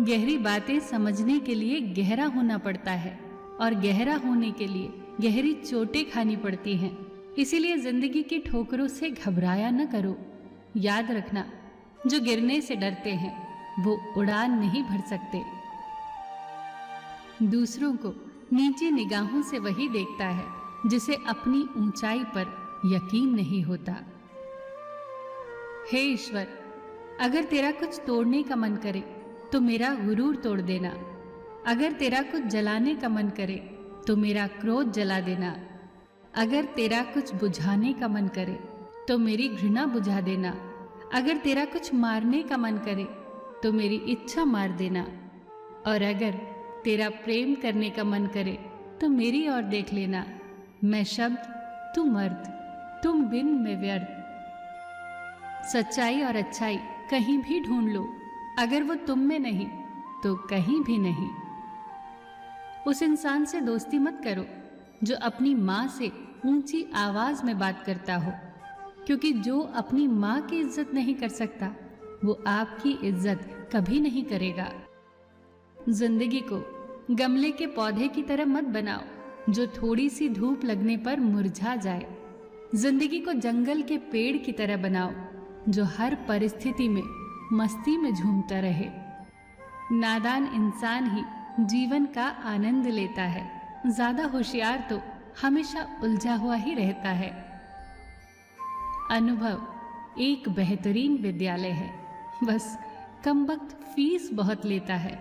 गहरी बातें समझने के लिए गहरा होना पड़ता है और गहरा होने के लिए गहरी चोटें खानी पड़ती हैं। इसीलिए जिंदगी की ठोकरों से घबराया न करो। याद रखना, जो गिरने से डरते हैं वो उड़ान नहीं भर सकते। दूसरों को नीची निगाहों से वही देखता है जिसे अपनी ऊंचाई पर यकीन नहीं होता। हे ईश्वर, अगर तेरा कुछ तोड़ने का मन करे तो मेरा गुरूर तोड़ देना। अगर तेरा कुछ जलाने का मन करे तो मेरा क्रोध जला देना। अगर तेरा कुछ बुझाने का मन करे तो मेरी घृणा बुझा देना। अगर तेरा कुछ मारने का मन करे तो मेरी इच्छा मार देना। और अगर तेरा प्रेम करने का मन करे तो मेरी ओर देख लेना। मैं शब्द, तू मर्द, तुम बिन मैं व्यर्थ। सच्चाई और अच्छाई कहीं भी ढूंढ लो, अगर वो तुम में नहीं तो कहीं भी नहीं। उस इंसान से दोस्ती मत करो जो अपनी माँ से ऊंची आवाज में बात करता हो, क्योंकि जो अपनी माँ की इज्जत नहीं कर सकता वो आपकी इज्जत कभी नहीं करेगा। जिंदगी को गमले के पौधे की तरह मत बनाओ जो थोड़ी सी धूप लगने पर मुरझा जाए। जिंदगी को जंगल के पेड़ की तरह बनाओ जो हर परिस्थिति में मस्ती में झूमता रहे। नादान इंसान ही जीवन का आनंद लेता है, ज्यादा होशियार तो हमेशा उलझा हुआ ही रहता है। अनुभव एक बेहतरीन विद्यालय है, बस कमबख्त फीस बहुत लेता है।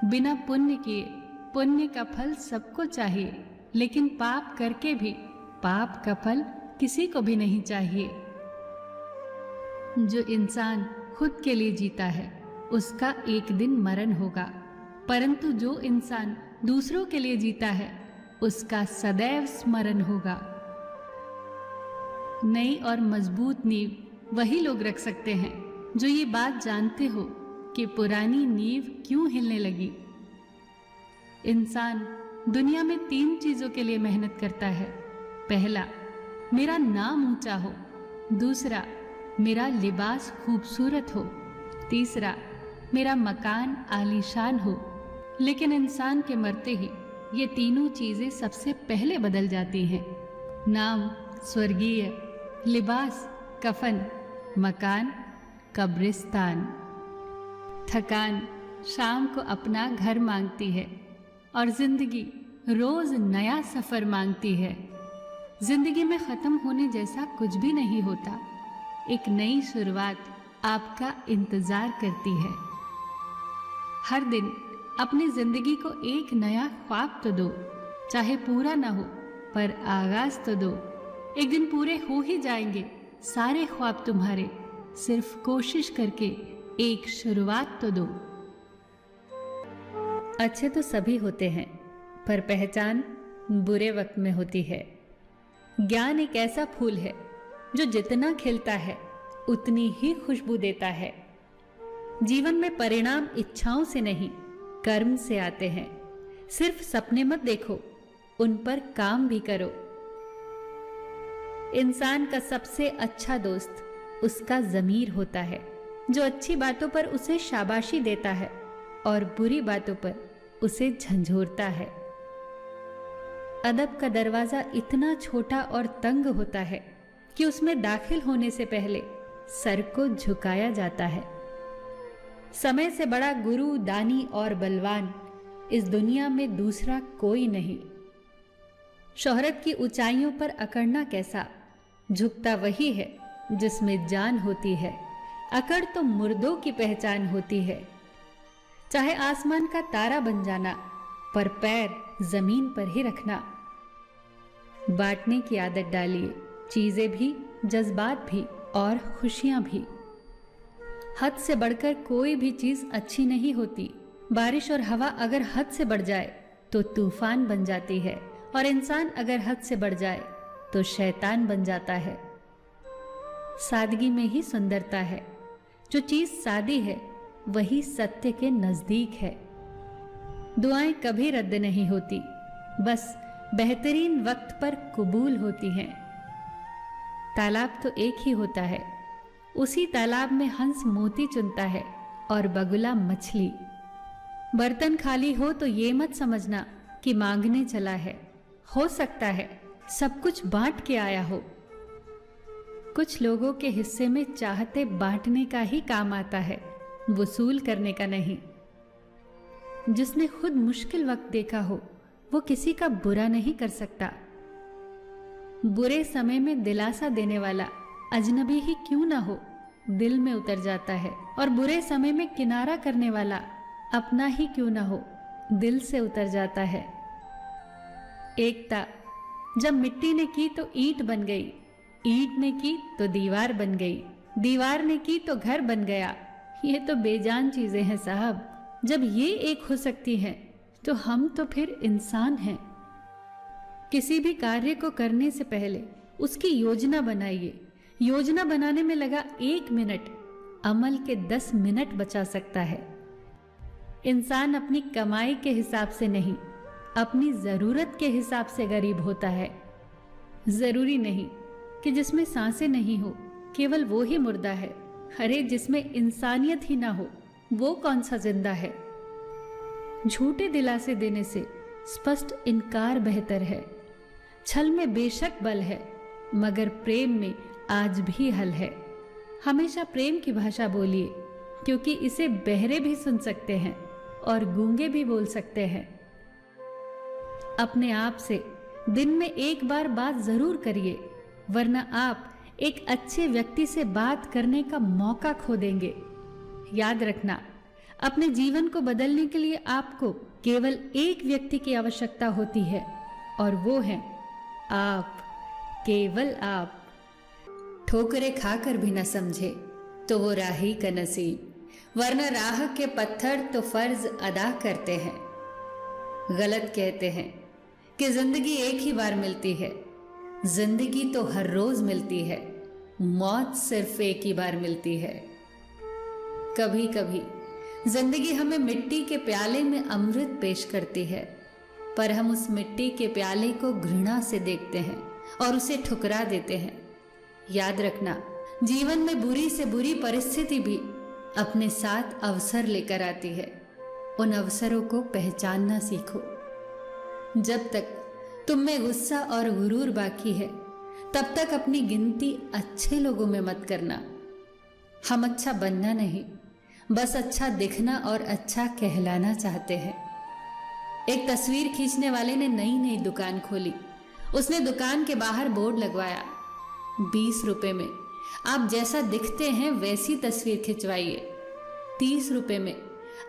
बिना पुण्य किए पुण्य का फल सबको चाहिए, लेकिन पाप करके भी पाप का फल किसी को भी नहीं चाहिए। जो इंसान खुद के लिए जीता है उसका एक दिन मरण होगा, परंतु जो इंसान दूसरों के लिए जीता है उसका सदैव स्मरण होगा। नई और मजबूत नींव वही लोग रख सकते हैं जो ये बात जानते हो कि पुरानी नींव क्यों हिलने लगी। इंसान दुनिया में 3 चीजों के लिए मेहनत करता है। पहला, मेरा नाम ऊंचा हो। दूसरा, मेरा लिबास खूबसूरत हो। तीसरा, मेरा मकान आलीशान हो। लेकिन इंसान के मरते ही ये तीनों चीजें सबसे पहले बदल जाती हैं। नाम स्वर्गीय, लिबास कफन, मकान कब्रिस्तान। थकान शाम को अपना घर मांगती है और जिंदगी रोज नया सफर मांगती है। जिंदगी में खत्म होने जैसा कुछ भी नहीं होता। एक नई शुरुआत आपका इंतजार करती है। हर दिन अपनी जिंदगी को एक नया ख्वाब तो दो, चाहे पूरा ना हो पर आगाज तो दो। एक दिन पूरे हो ही जाएंगे सारे ख्वाब तुम्हारे, सिर्फ कोशिश करके एक शुरुआत तो दो। अच्छे तो सभी होते हैं, पर पहचान बुरे वक्त में होती है। ज्ञान एक ऐसा फूल है जो जितना खिलता है उतनी ही खुशबू देता है। जीवन में परिणाम इच्छाओं से नहीं, कर्म से आते हैं। सिर्फ सपने मत देखो, उन पर काम भी करो। इंसान का सबसे अच्छा दोस्त उसका ज़मीर होता है, जो अच्छी बातों पर उसे शाबाशी देता है और बुरी बातों पर उसे झंझोरता है। अदब का दरवाजा इतना छोटा और तंग होता है कि उसमें दाखिल होने से पहले सर को झुकाया जाता है। समय से बड़ा गुरु, दानी और बलवान इस दुनिया में दूसरा कोई नहीं। शोहरत की ऊंचाइयों पर अकड़ना कैसा, झुकता वही है जिसमें जान होती है। अकड़ तो मुर्दों की पहचान होती है। चाहे आसमान का तारा बन जाना, पर पैर जमीन पर ही रखना। बांटने की आदत डालिए, चीजें भी, जज्बात भी और खुशियां भी। हद से बढ़कर कोई भी चीज अच्छी नहीं होती। बारिश और हवा अगर हद से बढ़ जाए तो तूफान बन जाती है, और इंसान अगर हद से बढ़ जाए तो शैतान बन जाता है। सादगी में ही सुंदरता है। जो चीज सादी है वही सत्य के नजदीक है। दुआएं कभी रद्द नहीं होती, बस बेहतरीन वक्त पर कबूल होती हैं। तालाब तो एक ही होता है, उसी तालाब में हंस मोती चुनता है और बगुला मछली। बर्तन खाली हो तो ये मत समझना कि मांगने चला है। हो सकता है सब कुछ बांट के आया हो। कुछ लोगों के हिस्से में चाहते बांटने का ही काम आता है, वसूल करने का नहीं। जिसने खुद मुश्किल वक्त देखा हो वो किसी का बुरा नहीं कर सकता। बुरे समय में दिलासा देने वाला अजनबी ही क्यों ना हो, दिल में उतर जाता है। और बुरे समय में किनारा करने वाला अपना ही क्यों ना हो, दिल से उतर जाता है। एकता जब मिट्टी ने की तो ईंट बन गई, ईंट ने की तो दीवार बन गई, दीवार ने की तो घर बन गया। ये तो बेजान चीजें हैं साहब। जब ये एक हो सकती हैं तो हम तो फिर इंसान हैं। किसी भी कार्य को करने से पहले उसकी योजना बनाइए। योजना बनाने में लगा 1 मिनट अमल के 10 मिनट बचा सकता है। इंसान अपनी कमाई के हिसाब से नहीं, अपनी जरूरत के हिसाब से गरीब होता है। जरूरी नहीं कि जिसमें सांसें नहीं हो केवल वो ही मुर्दा है। अरे जिसमें इंसानियत ही ना हो वो कौन सा जिंदा है। झूठे दिलासे देने से स्पष्ट इनकार बेहतर है। छल में बेशक बल है मगर प्रेम में आज भी हल है। हमेशा प्रेम की भाषा बोलिए क्योंकि इसे बहरे भी सुन सकते हैं और गूंगे भी बोल सकते हैं। अपने आप से दिन में 1 बार बात जरूर करिए, वरना आप एक अच्छे व्यक्ति से बात करने का मौका खो देंगे। याद रखना, अपने जीवन को बदलने के लिए आपको केवल एक व्यक्ति की आवश्यकता होती है और वो है आप, केवल आप। ठोकरें खाकर भी न समझे तो वो राही का नसीब, वरना राह के पत्थर तो फर्ज अदा करते हैं। गलत कहते हैं कि जिंदगी एक ही बार मिलती है। जिंदगी तो हर रोज मिलती है, मौत सिर्फ एक ही बार मिलती है। कभी कभी जिंदगी हमें मिट्टी के प्याले में अमृत पेश करती है, पर हम उस मिट्टी के प्याले को घृणा से देखते हैं और उसे ठुकरा देते हैं। याद रखना, जीवन में बुरी से बुरी परिस्थिति भी अपने साथ अवसर लेकर आती है। उन अवसरों को पहचानना सीखो। जब तक तुम में गुस्सा और गुरूर बाकी है तब तक अपनी गिनती अच्छे लोगों में मत करना। हम अच्छा बनना नहीं, बस अच्छा दिखना और अच्छा कहलाना चाहते हैं। एक तस्वीर खींचने वाले ने नई नई दुकान खोली। उसने दुकान के बाहर बोर्ड लगवाया, 20 रुपए में आप जैसा दिखते हैं वैसी तस्वीर खिंचवाइए। 30 रुपए में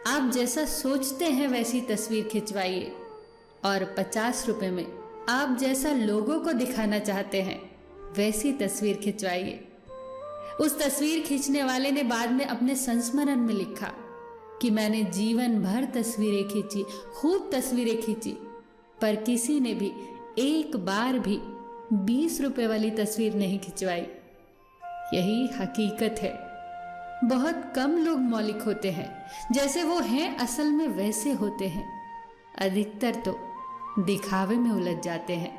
आप जैसा सोचते हैं वैसी तस्वीर खिंचवाइए। और 50 रुपए में आप जैसा लोगों को दिखाना चाहते हैं वैसी तस्वीर खिंचवाइए। उस तस्वीर खींचने वाले ने बाद में अपने संस्मरण में लिखा कि मैंने जीवन भर तस्वीरें खींची, खूब तस्वीरें खींची, पर किसी ने भी एक बार भी 20 रुपए वाली तस्वीर नहीं खिंचवाई। यही हकीकत है। बहुत कम लोग मौलिक होते हैं, जैसे वो हैं असल में वैसे होते हैं। अधिकतर तो दिखावे में उलझ जाते हैं।